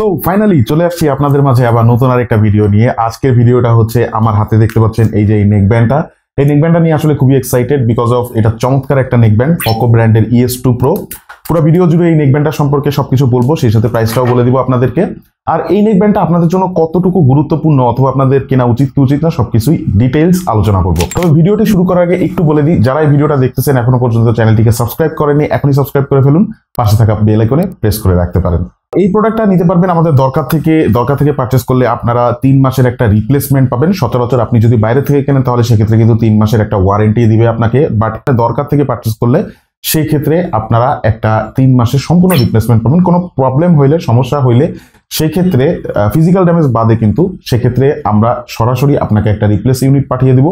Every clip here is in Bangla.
তো ফাইনালি চলে আসছি আপনাদের মাঝে আবার নতুন আরেকটা ভিডিও নিয়ে। আজকের ভিডিওটা হচ্ছে আমার হাতে দেখতে পাচ্ছেন এই যে এই নেকব্যান্ডটা। এই নেকব্যান্ডটা নিয়ে আসলে খুবই এক্সাইটেড বিকজ অফ এটা চমৎকার একটা নেকব্যান্ড, ফকো ব্র্যান্ডের ES2 Pro। পুরো ভিডিও জুড়ে এই নেকব্যান্ডটা সম্পর্কে সবকিছু বলবো, সেই সাথে প্রাইসটাও বলে দিব আপনাদেরকে। আর এই নেকব্যান্ডটা আপনাদের জন্য কতটুকু গুরুত্বপূর্ণ অথবা আপনাদের কেনা উচিত কি উচিত না সবকিছুই ডিটেইলস আলোচনা করব। তবে ভিডিওটি শুরু করার আগে একটু বলে দিই, যারা এই ভিডিওটা দেখতেছেন এখনো পর্যন্ত চ্যানেলটিকে সাবস্ক্রাইব করেননি, এখনই সাবস্ক্রাইব করে ফেলুন, পাশে থাকা বেল আইকনে প্রেস করে রাখতে পারেন। এই প্রোডাক্টটা নিতে পারবেন আমাদের দরকার থেকে পারচেস করলে আপনারা 3 মাসের একটা রিপ্লেসমেন্ট পাবেন। সচরাচর আপনি যদি বাইরে থেকে কেনেন তাহলে সেক্ষেত্রে কিন্তু 3 মাসের একটা ওয়ারেন্টি দিবে আপনাকে, বাট দরকার থেকে পারচেস করলে সেই ক্ষেত্রে আপনারা একটা 3 মাসের সম্পূর্ণ রিপ্লেসমেন্ট পাবেন। কোনো প্রবলেম হইলে, সমস্যা হইলে সেই ক্ষেত্রে ফিজিক্যাল ড্যামেজ বাদে কিন্তু সেক্ষেত্রে আমরা সরাসরি আপনাকে একটা রিপ্লেস ইউনিট পাঠিয়ে দিব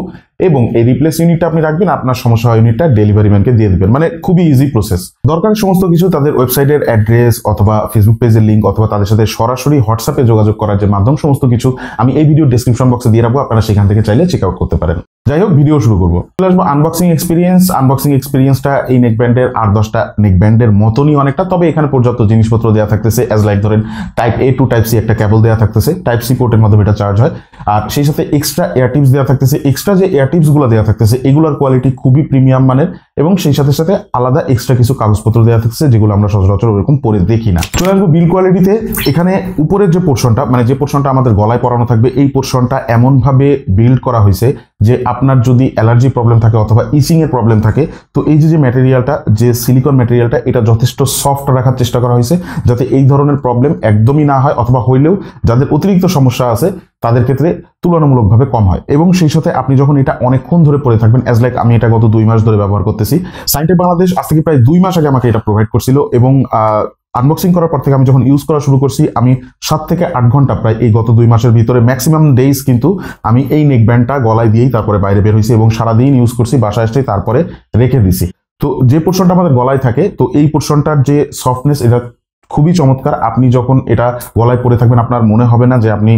এবং এই রিপ্লেস ইউনিটটা আপনি রাখবেন, আপনার সমস্যা হয় ইউনিটটা ডেলিভারি ম্যানকে দিয়ে দিবেন। মানে খুবই ইজি প্রসেস। দরকারি সমস্ত কিছু তাদের ওয়েবসাইটের অ্যাড্রেস অথবা ফেসবুক পেজের লিঙ্ক অথবা তাদের সাথে সরাসরি হোয়াটসঅ্যাপে যোগাযোগ করার যে মাধ্যম, সমস্ত কিছু আমি এই ভিডিও ডেসক্রিপশন বক্সে দিয়ে রাখবো, আপনারা সেখান থেকে চাইলে চেক আউট করতে পারেন। যাই হোক, ভিডিও শুরু করবো। চলে আসবো আনবক্সিং এক্সপিরিয়েন্সটা এই নেকব্যান্ডের 8-10টা নেকব্যান্ডের মতনই অনেকটা, তবে এখানে পর্যাপ্ত জিনিসপত্র দেওয়া থাকতেছে। অ্যাজ লাইক ধরেন type A to type C একটা কেবল দেওয়া থাকতেছে, টাইপ C পোর্টের মাধ্যমে এটা চার্জ হয়। আর সেই সাথে এক্সট্রা এয়ার টিপস দেওয়া থাকতেছে। এক্সট্রা যে এয়ার টিপস গুলো দেওয়া থাকতেছে এগুলোর কোয়ালিটি খুবই প্রিমিয়াম মানের এবং সেই সাথে সাথে আলাদা এক্সট্রা কিছু কাগজপত্র দেওয়া থাকতেছে যেগুলো আমরা সচরাচর ওরকম পরে দেখি না। চলে আসবো বিল কোয়ালিটিতে। এখানে উপরের যে পোর্শনটা, মানে যে পোর্শনটা আমাদের গলায় পরানো থাকবে, এই পোর্শনটা এমন ভাবে বিল্ড করা হয়েছে যে আপনার যদি অ্যালার্জি প্রবলেম থাকে অথবা ইচিং এর প্রবলেম থাকে, তো এই যে ম্যাটেরিয়ালটা, যে সিলিকন ম্যাটেরিয়ালটা, এটা যথেষ্ট সফট রাখার চেষ্টা করা হয়েছে যাতে এই ধরনের প্রবলেম একদমই না হয়, অথবা হইলেও যাদের অতিরিক্ত সমস্যা আছে তাদের ক্ষেত্রে তুলনামূলকভাবে কম হয়। এবং সেই সাথে আপনি যখন এটা অনেকক্ষণ ধরে পরে থাকবেন, অ্যাজ লাইক আমি এটা গত 2 মাস ধরে ব্যবহার করতেছি। সাইনটেক বাংলাদেশ আজ থেকে প্রায় 2 মাস আগে আমাকে এটা প্রোভাইড করছিল এবং আনবক্সিং করার পর থেকে আমি যখন ইউজ করা শুরু করছি, আমি 7 থেকে 8 ঘন্টা প্রায় এই গত 2 মাসের ভিতরে ম্যাক্সিমাম ডেইজ কিন্তু আমি এই নেকব্যান্ডটা গলায় দিয়েই তারপরে বাইরে বের হয়েছি এবং সারাদিন ইউজ করছি, বাসায় এসে তারপরে রেখে দিছি। তো যে পোর্শনটা আমাদের গলায় থাকে, তো এই পোর্শনটার যে সফটনেস, এটা খুবই চমৎকার। আপনি যখন এটা গলায় পরে থাকবেন আপনার মনে হবে না যে আপনি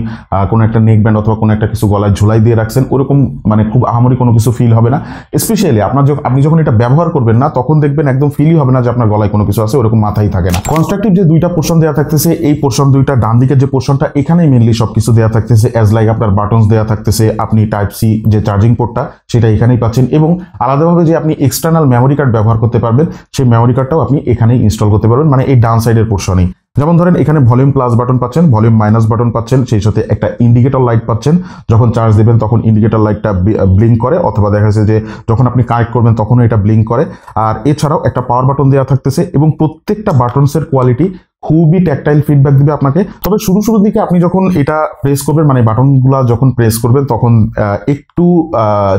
কোনো একটা নেকব্যান্ড অথবা কোনো একটা কিছু গলায় ঝুলাই দিয়ে রাখছেন, ওরকম মানে খুব আহামরি কোনো কিছু ফিল হবে না। স্পেশালি আপনি যখন এটা ব্যবহার করবেন না, তখন দেখবেন একদম ফিলই হবে না যে আপনার গলায় কোনো কিছু আছে, ওরকম মাথায় থাকে না। কনস্ট্রাকটিভ যে 2টা পোর্শন দেওয়া থাকতেছে, এই পোর্শন 2টা ডান দিকের যে পোর্শনটা, এখানেই মেনলি সবকিছু দেওয়া থাকতেছে। অ্যাজ লাইক আপনার বাটনস দেওয়া থাকতেছে, আপনি টাইপ C যে চার্জিং পোর্টটা সেটা এখানেই পাচ্ছেন এবং আলাদাভাবে যে আপনি এক্সটার্নাল মেমোরি কার্ড ব্যবহার করতে পারবেন, সেই মেমোরি কার্ডটাও আপনি এখানেই ইনস্টল করতে পারবেন, মানে এই ডান সাইডের পোর্শনেই। যেমন ধরেন এখানে ভলিউম প্লাস বাটন পাচ্ছেন, ভলিউম মাইনাস বাটন পাচ্ছেন, সেই সাথে একটা ইন্ডিকেটর লাইট পাচ্ছেন। যখন চার্জ দেবেন তখন ইন্ডিকেটর লাইটটা ব্লিঙ্ক করে, অথবা দেখা যাচ্ছে যে যখন আপনি কানেক্ট করবেন তখনও এটা ব্লিঙ্ক করে। আর এছাড়াও একটা পাওয়ার বাটন দেওয়া থাকতেছে এবং প্রত্যেকটা বাটনসের কোয়ালিটি খুবই ট্যাকটাইল ফিডব্যাক দিবে আপনাকে। তবে শুরুর দিকে আপনি যখন এটা প্রেস করবেন, মানে বাটনগুলো যখন প্রেস করবেন তখন একটু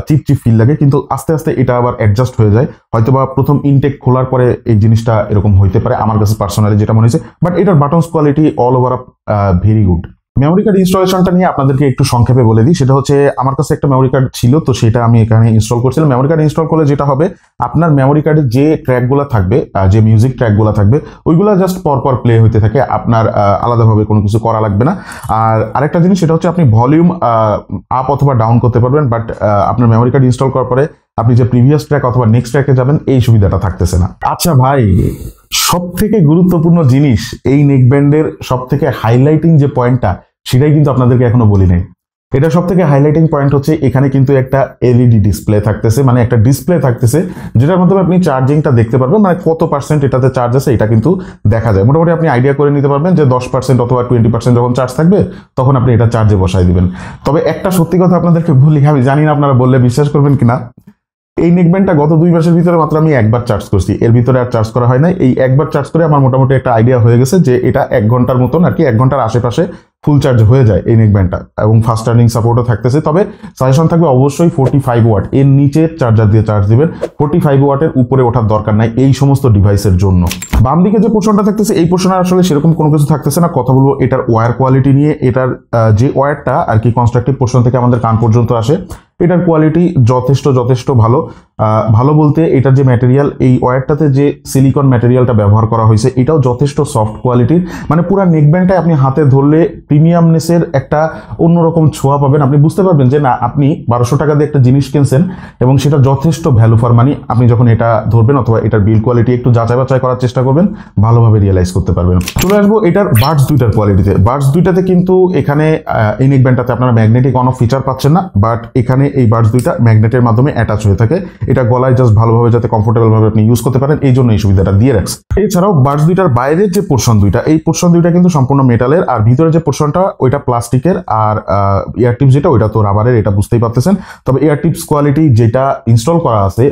চিপচিপ ফিল লাগে, কিন্তু আস্তে আস্তে এটা আবার অ্যাডজাস্ট হয়ে যায়। হয়তোবা প্রথম ইনটেক খোলার পরে এই জিনিসটা এরকম হইতে পারে, আমার কাছে পার্সোনালি যেটা মনে হয়েছে, বাট এটার buttons quality all over very good. Memory card ইনস্টলেশনটা নিয়ে আপনাদেরকে একটু সংক্ষেপে বলে দিই। সেটা হচ্ছে আমার কাছে একটা মেমোরি কার্ড ছিল, তো সেটা আমি এখানে ইনস্টল করছিলাম। মেমোরি কার্ড ইনস্টল করলে যেটা হবে, আপনার মেমোরি কার্ডের যে ট্র্যাকগুলো থাকবে, যে মিউজিক ট্র্যাকগুলো থাকবে, ওইগুলো জাস্ট পরপর প্লে হইতে থাকে, আপনার আলাদাভাবে কোনো কিছু করা লাগবে না। আর আরেকটা জিনিস, সেটা হচ্ছে আপনি ভলিউম আপ অথবা ডাউন করতে পারবেন, বাট আপনার মেমোরি কার্ড ইনস্টল করার পরে আপনি যে প্রিভিয়াস ট্র্যাক অথবা নেক্সট ট্র্যাকে যাবেন, এই সুবিধাটা থাকতেছে না। আচ্ছা ভাই, সব থেকে গুরুত্বপূর্ণ জিনিস, এই নেকব্যান্ডের সব থেকে হাইলাইটিং যে পয়েন্টটা, সেটাই কিন্তু আপনাদেরকে এখনো বলি নাই। এটা সব থেকে হাইলাইটিং পয়েন্ট হচ্ছে এখানে কিন্তু একটা LED ডিসপ্লে থাকতেছে, মানে একটা ডিসপ্লে থাকতেছে যেটার মাধ্যমে আপনি চার্জিংটা দেখতে পারবেন, মানে কত পার্সেন্ট এটাতে চার্জ আছে এটা কিন্তু দেখা যায়। মোটামুটি আপনি আইডিয়া করে নিতে পারবেন যে 10% অথবা 20% যখন চার্জ থাকবে তখন আপনি এটা চার্জে বসাই দিবেন। তবে একটা সত্যি কথা আপনাদেরকে বলি, আমি জানি না আপনারা বললে বিশ্বাস করবেন কিনা, এই নেকব্যান্ডটা গত 2 মাসের ভিতরে মাত্র আমি একবার চার্জ করছি, এর ভিতরে আর চার্জ করা হয় না। এই একবার চার্জ করে আমার মোটামুটি একটা আইডিয়া হয়ে গেছে যে এটা 1 ঘন্টার মতন আর কি, 1 ঘন্টার আশেপাশে ফুল চার্জ হয়ে যায় এই নেকব্যান্ডটা, এবং ফাস্ট চার্জিং সাপোর্টও থাকতেছে। তবে সাজেশন থাকবে অবশ্যই 45 ওয়াট, এর নিচে চার্জার দিয়ে চার্জ দিবেন। 45 ওয়াটের উপরে ওঠার দরকার নাই এই সমস্ত ডিভাইসের জন্য। বাম দিকে যে পোর্শনটা থাকতেছে, এই পোর্শনে আসলে সেরকম কোনো কিছু থাকতেছে না। কথা বলবো এটার ওয়্যার কোয়ালিটি নিয়ে। এটার যে ওয়্যারটা আর কি কনস্ট্রাকটিভ পোর্শন থেকে আমাদের কান পর্যন্ত আসে, এটার কোয়ালিটি যথেষ্ট ভালো। ভালো বলতে এটার যে ম্যাটেরিয়াল, এই ওয়্যারটাতে যে সিলিকন ম্যাটেরিয়ালটা ব্যবহার করা হয়েছে এটাও যথেষ্ট সফট কোয়ালিটির। মানে পুরো নেকব্যান্ডটা আপনি হাতে ধরলে প্রিমিয়ামনেসের একটা অন্যরকম ছোঁয়া পাবেন। আপনি বুঝতে পারবেন যে না, আপনি 1200 টাকা দিয়ে একটা জিনিস কিনছেন এবং সেটা যথেষ্ট ভ্যালু ফর মানি। আপনি যখন এটা ধরবেন অথবা এটার বিল কোয়ালিটি একটু যাচাই বাছাই করার চেষ্টা করবেন, ভালোভাবে রিয়েলাইজ করতে পারবেন। চলে আসবো এটার বাডস দুইটার কোয়ালিটিতে। বাডস দুইটাতে কিন্তু এখানে এই নেকব্যান্ডটাতে আপনারা ম্যাগনেটিক অন অফ ফিচার পাচ্ছেন না, বাট এখানে এই বাডস দুইটা ম্যাগনেটের মাধ্যমে অ্যাটাচ হয়ে থাকে। এটা গলায় জাস্ট ভালোভাবে যাতে কমফোর্টেবল ভাবে আপনি ইউজ করতে পারেন, এই জন্য এই সুবিধাটা দিয়ে রাখছে। এছাড়াও বাডস দুইটার বাইরের যে পোর্শন দুইটা, এই পোর্শন দুইটা কিন্তু সম্পূর্ণ মেটালের, আর ভিতরে যে পোর্শনটা ওইটা প্লাস্টিকের, আর এয়ার টিপস যেটা ওইটা তো রাবারের, এটা বুঝতেই পারতেছেন। তবে এয়ার টিপস কোয়ালিটি যেটা ইনস্টল করা আছে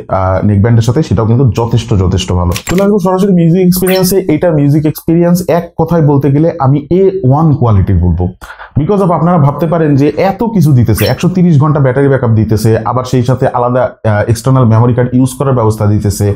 নেকব্যান্ডের সাথে সেটাও কিন্তু যথেষ্ট ভালো। চলে আসবো সরাসরি মিউজিক এক্সপিরিয়েন্সে। এইটার মিউজিক এক্সপিরিয়েন্স এক কথায় বলতে গেলে আমি A1 কোয়ালিটির বলবো। বিকজ অফ আপনারা ভাবতে পারেন যে এত কিছু দিতেছে, 130 ঘন্টা ব্যাটারি ব্যাকআপ দিতেছে, আবার সেই সাথে আলাদা এক্সটার্নাল মেমোরি কার্ড ইউজ করার ব্যবস্থা দিতেছে,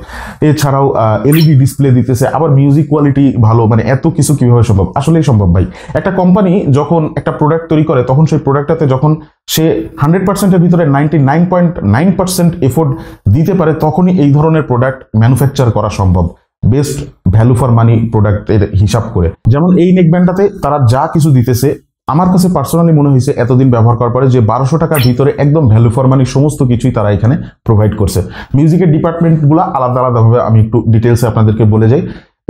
এছাড়াও এলইডি ডিসপ্লে দিতেছে, আবার মিউজিক কোয়ালিটি ভালো। মানে এত কিছু কিভাবে সম্ভব? আসলেই সম্ভব ভাই। একটা কোম্পানি যখন একটা প্রোডাক্ট তৈরি করে তখন সেই প্রোডাক্টটাতে যখন সে 100%-এর ভিতরে 99.9% এফোর্ট দিতে পারে, তখনই এই ধরনের প্রোডাক্ট ম্যানুফ্যাকচার করা সম্ভব বেস্ট ভ্যালু ফর মানি প্রোডাক্টের হিসাব করে। যেমন এই নেকব্যান্ডটাতে তারা যা কিছু দিতেছে, আমার কাছে পার্সোনালি মনে হয়েছে এতদিন ব্যবহার করার পরে যে 1200 টাকার ভিতরে একদম ভ্যালু ফর মানি সমস্ত কিছুই তারা এখানে প্রোভাইড করছে। মিউজিকের ডিপার্টমেন্টগুলো আলাদাভাবে আমি একটু ডিটেলসে আপনাদেরকে বলে যাই।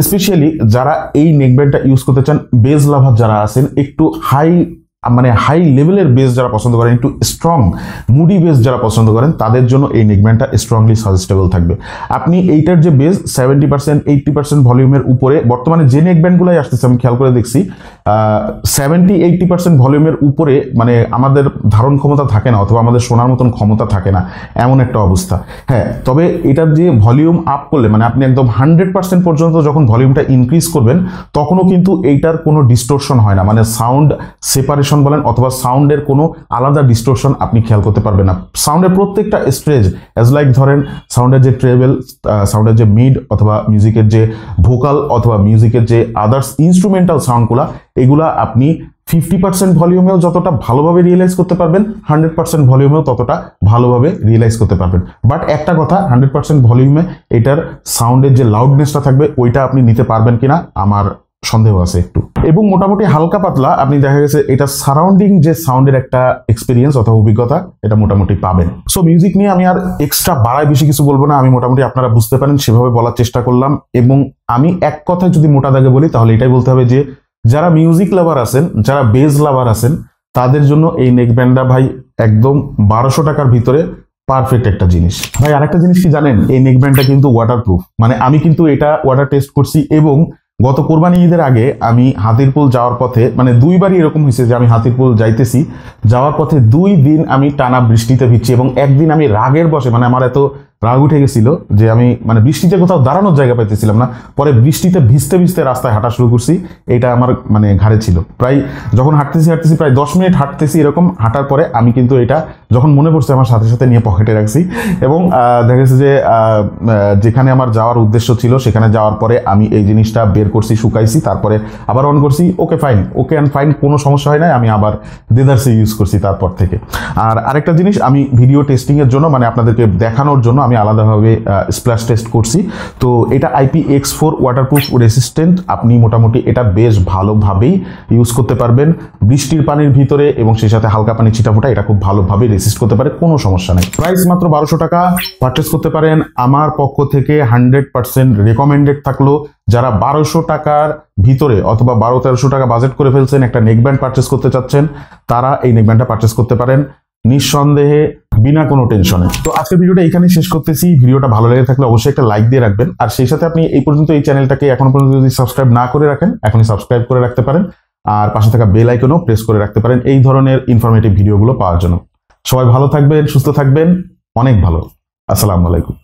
স্পেশালি যারা এই নেকব্যান্ডটা ইউজ করতে চান, বেজ লাভার যারা আছেন, একটু হাই লেভেলের বেস যারা পছন্দ করেন, একটু স্ট্রং মুডি বেস যারা পছন্দ করেন, তাদের জন্য এই নেকব্যান্ডটা স্ট্রংলি সাজেস্টেবল থাকবে। আপনি এইটার যে বেস 70% 80% ভলিউমের উপরে, বর্তমানে যে নেকব্যান্ডগুলাই আসতেছে আমি খেয়াল করে দেখছি 70-80% ভলিউমের উপরে মানে আমাদের ধারণ ক্ষমতা থাকে না, অথবা আমাদের শোনার মতন ক্ষমতা থাকে না, এমন একটা অবস্থা। হ্যাঁ, তবে এটার যে ভলিউম আপ করলে, মানে আপনি একদম 100% পর্যন্ত যখন ভলিউমটা ইনক্রিজ করবেন, তখনও কিন্তু এইটার কোনো ডিস্টোরশন হয় না। মানে সাউন্ড সেপারেশন বলেন অথবা সাউন্ডের কোনো আলাদা ডিস্টোরশন আপনি খেয়াল করতে পারবেন না। সাউন্ডের প্রত্যেকটা স্টেজ অ্যাজ লাইক ধরেন সাউন্ডের যে ট্রেবেল, সাউন্ডের যে মিড, অথবা মিউজিকের যে ভোকাল, অথবা মিউজিকের যে আদার্স ইনস্ট্রুমেন্টাল সাউন্ডগুলা, এগুলা আপনি 50% ভলিউমেও যতটা ভালোভাবে রিয়েলাইজ করতে পারবেন, 100% ভলিউমেও ততটা ভালোভাবে রিয়েলাইজ করতে পারবেন। বাট একটা কথা, 100% ভলিউমে এটার সাউন্ডের যে লাউডনেসটা থাকবে ওইটা আপনি নিতে পারবেন কিনা আমার সন্দেহ আছে একটু। এবং মোটামুটি হালকা পাতলা আপনি দেখা গেছে এটা সারাউন্ডিং যে সাউন্ডের একটা এক্সপিরিয়েন্স অথবা অভিজ্ঞতা, এটা মোটামুটি পাবেন। সো মিউজিক নিয়ে আমি আর এক্সট্রা বাড়ায় বেশি কিছু বলবো না, আমি মোটামুটি আপনারা বুঝতে পারেন সেভাবে বলার চেষ্টা করলাম। এবং আমি এক কথায় যদি মোটা দাগে বলি তাহলে এটাই বলতে হবে যে যারা মিউজিক লাভার আছেন, যারা বেজ লাভার আছেন, তাদের জন্য এই নেকব্যান্ডটা ভাই একদম 1200 টাকার ভিতরে পারফেক্ট একটা জিনিস। ভাই আরেকটা জিনিস কি জানেন, এই নেকব্যান্ডটা কিন্তু ওয়াটারপ্রুফ। মানে আমি কিন্তু এটা ওয়াটার টেস্ট করছি, এবং গত কোরবানি ঈদের আগে আমি হাতিরপুল যাওয়ার পথে, মানে দুইবারই এরকম হয়েছে যে আমি হাতিরপুল যাইতেছি, যাওয়ার পথে 2 দিন আমি টানা বৃষ্টিতে ভিজছি, এবং একদিন আমি রাগের বসে, মানে আমার এত রাগ উঠে গেছিল যে আমি মানে বৃষ্টিতে কোথাও দাঁড়ানোর জায়গা পাইতেছিলাম না। পরে বৃষ্টিতে ভিজতে ভিজতে রাস্তায় হাঁটা শুরু করছি, এটা আমার মানে ঘাড়ে ছিল। প্রায় যখন হাঁটতেছি প্রায় 10 মিনিট হাঁটতেছি, এরকম হাঁটার পরে আমি কিন্তু এটা যখন মনে পড়ছে আমার সাথে সাথে নিয়ে পকেটে রাখছি। এবং দেখা গেছে যে যেখানে আমার যাওয়ার উদ্দেশ্য ছিল সেখানে যাওয়ার পরে আমি এই জিনিসটা বের করছি, শুকাইছি, তারপরে আবার অন করছি। ওকে অ্যান্ড ফাইন, কোনো সমস্যা হয় নাই। আমি আবার দেদারসে ইউজ করছি তারপর থেকে। আর আরেকটা জিনিস, আমি ভিডিও টেস্টিংয়ের জন্য, মানে আপনাদেরকে দেখানোর জন্য আমি আলাদাভাবে স্প্ল্যাশ টেস্ট করছি। তো এটা IPX4 ওয়াটারপ্রুফ রেসিস্ট্যান্ট। আপনি মোটামুটি এটা বেশ ভালোভাবেই ইউজ করতে পারবেন বৃষ্টির পানির ভিতরে, এবং সেই সাথে হালকা পানি ছিটাফোটা এটা খুব ভালোভাবে রেসিস্ট করতে পারে, কোনো সমস্যা নেই। প্রাইস মাত্র 1200 টাকা, পারচেস করতে পারেন। আমার পক্ষ থেকে 100% রেকমেন্ডেড থাকলো যারা 1200 টাকার ভিতরে অথবা 1200-1300 টাকা বাজেট করে ফেলছেন, একটা নেকব্যান্ড পারচেস করতে চাচ্ছেন, তারা এই নেকব্যান্ডটা পারচেস করতে পারেন নিঃসন্দেহে, বিনা কোনো টেনশনে। তো আজকের ভিডিওটা এখানেই শেষ করতেছি। ভিডিওটা ভালো লেগে থাকলে অবশ্যই একটা লাইক দিয়ে রাখবেন, আর সেই সাথে আপনি এই পর্যন্ত এই চ্যানেলটাকে এখনো পর্যন্ত যদি সাবস্ক্রাইব না করে রাখেন, এখনই সাবস্ক্রাইব করে রাখতে পারেন, আর পাশে থাকা বেল আইকনও প্রেস করে রাখতে পারেন এই ধরনের ইনফরমেটিভ ভিডিওগুলো পাওয়ার জন্য। সবাই ভালো থাকবেন, সুস্থ থাকবেন, অনেক ভালো। আসসালামু আলাইকুম।